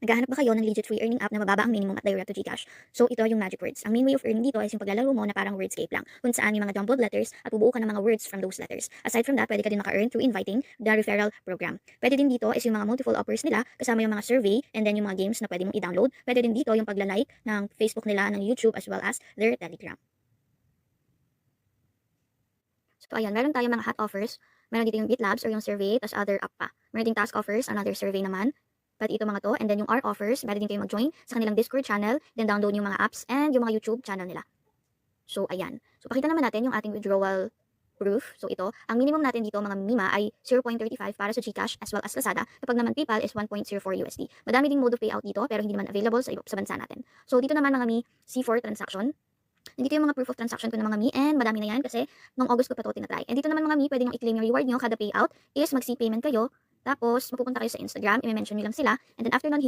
Naghahanap ba kayo ng legit free earning app na mababa ang minimum at direct to GCash? So ito yung magic words. Ang main way of earning dito is yung paglalaro mo na parang wordscape lang, kung saan may mga jumbled letters at bubuo ka ng mga words from those letters. Aside from that, pwede ka din maka-earn through inviting the referral program. Pwede din dito is yung mga multiple offers nila, kasama yung mga survey and then yung mga games na pwede mong i-download. Pwede din dito yung pagla-like ng Facebook nila, ng YouTube as well as their Telegram. So ayan, meron tayong mga hot offers. Meron dito yung BitLabs or yung survey, tas other app pa. Meron ding task offers, another survey naman. Pwede ito mga to. And then yung R offers, pwede din kayo mag-join sa kanilang Discord channel, then download yung mga apps and yung mga YouTube channel nila. So ayan. So pakita naman natin yung ating withdrawal proof. So ito, ang minimum natin dito mga Mima ay 0.35 para sa GCash as well as Lazada. Kapag naman PayPal is 1.04 USD. Madami ding mode of payout dito pero hindi naman available sa bansa natin. So dito naman mga Mi, C4 transaction. Nandito yung mga proof of transaction ko ng mga Mi and madami na yan kasi noong August ko pa ito tinatry. And dito naman mga Mi, pwede nyo i-claim yung reward nyo kada payout is mag-C payment kayo. Tapos, mapupunta kayo sa Instagram, i-mention nyo lang sila, and then after nun,